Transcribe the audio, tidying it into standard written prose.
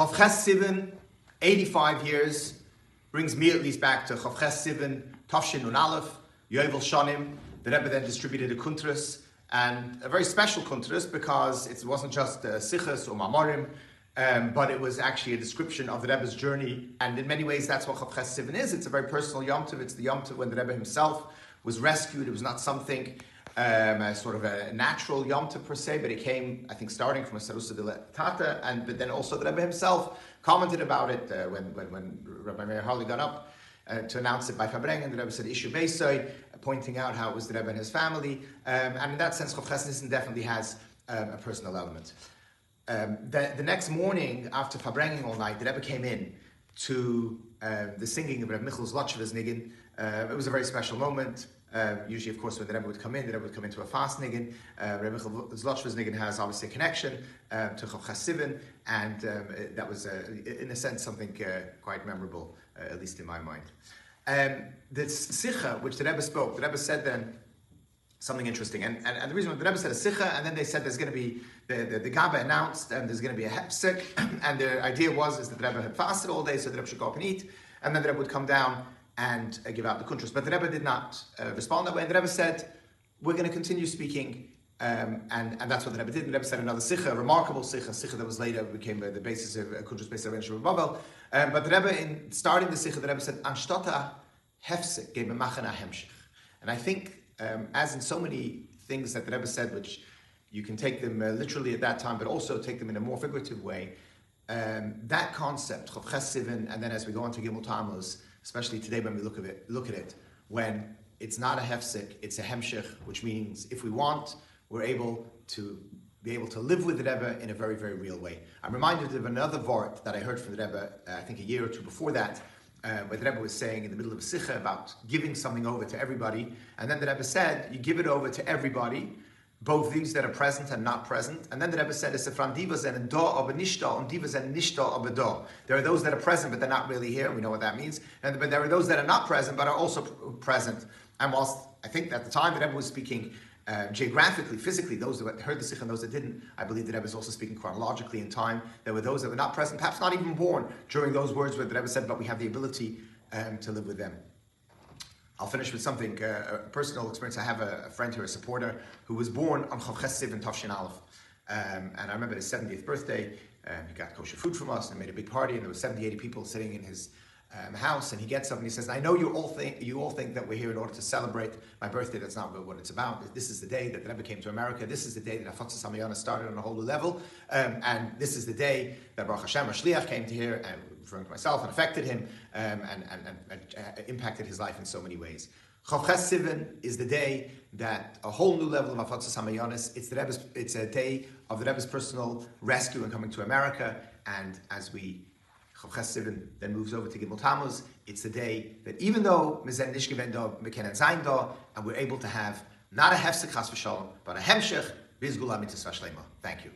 Chof Ches Sivan, 85 years, brings me at least back to Chof Ches Sivan, Tafshin Nun Aleph, Yovel Shonim. The Rebbe then distributed a kuntras, and a very special kuntras because it wasn't just sichas or mamorim, but it was actually a description of the Rebbe's journey. And in many ways, that's what Chof Ches Sivan is. It's a very personal Yom Tov. It's the Yom Tov when the Rebbe himself was rescued. It was not something sort of a natural Yom Tov per se, but it came, I think, starting from a Sarusa de Tata, but then also the Rebbe himself commented about it when Rabbi Meir Harley got up to announce it by farbrengens, and the Rebbe said, Ishu Beisoi, pointing out how it was the Rebbe and his family. And in that sense, Chof Ches Sivan definitely has a personal element. The next morning, after farbrengens all night, the Rebbe came in to the singing of Reb Michel's Loewenthal niggin. It was a very special moment. Usually, of course, when the Rebbe would come in, the Rebbe would come into a fast niggin. Reb Michel's Loewenthal niggin has obviously a connection to Chof Ches Sivan, and that was, in a sense, something quite memorable, at least in my mind. The sicha, which the Rebbe spoke, the Rebbe said then something interesting, and the reason why the Rebbe said a sicha, and then they said there's going to be, the Gaba announced, and there's going to be a hepsik, and the idea is that the Rebbe had fasted all day, so the Rebbe should go up and eat, and then the Rebbe would come down and give out the kuntras. But the Rebbe did not respond that way, and the Rebbe said, we're going to continue speaking, and that's what the Rebbe did. The Rebbe said another sicha, a remarkable sicha that was later became the basis of kuntras based on Rebbe Babel. But the Rebbe, in starting the sicha, the Rebbe said, Anstata hefsik gave a machana hemshich. And I think, as in so many things that the Rebbe said, which you can take them literally at that time, but also take them in a more figurative way, that concept, Chof Ches Sivan, and then as we go on to Gimel Tammuz, especially today when we look at it, when it's not a hefsik, it's a hemshich, which means if we want, we're able to live with the Rebbe in a very, very real way. I'm reminded of another vort that I heard from the Rebbe, I think a year or two before that, where the Rebbe was saying in the middle of a sicha about giving something over to everybody, and then the Rebbe said, you give it over to everybody, both these that are present and not present, and then the Rebbe said, there are those that are present but they're not really here, we know what that means, but there are those that are not present but are also present. And whilst I think at the time the Rebbe was speaking geographically, physically, those that heard the sicha and those that didn't, I believe the Rebbe is also speaking chronologically in time. There were those that were not present, perhaps not even born during those words where the Rebbe said, but we have the ability to live with them. I'll finish with something, a personal experience. I have a friend here, a supporter, who was born on Chof Ches Sivan Tafshin Aleph. And I remember his 70th birthday, he got kosher food from us and made a big party, and there were 70, 80 people sitting in his house, and he gets up and he says, I know you all think that we're here in order to celebrate my birthday. That's not what it's about. This is the day that the Rebbe came to America. This is the day that Hafatzas HaMa'ayanos started on a whole new level. And this is the day that Baruch Hashem, our Shliach, came to here, and referring to myself, and affected him, and impacted his life in so many ways. Chof Ches Sivan is the day that a whole new level of Hafatzas HaMa'ayanos. It's a day of the Rebbe's personal rescue and coming to America. And as Chof Ches Sivan then moves over to Gimel Tammuz, it's the day that even though Mizen Nish Gewen Da, Mekenen Zayin Da, and we're able to have not a hefsek chas v'shalom, but a hemshech, biz gula mitzvah shlema. Thank you.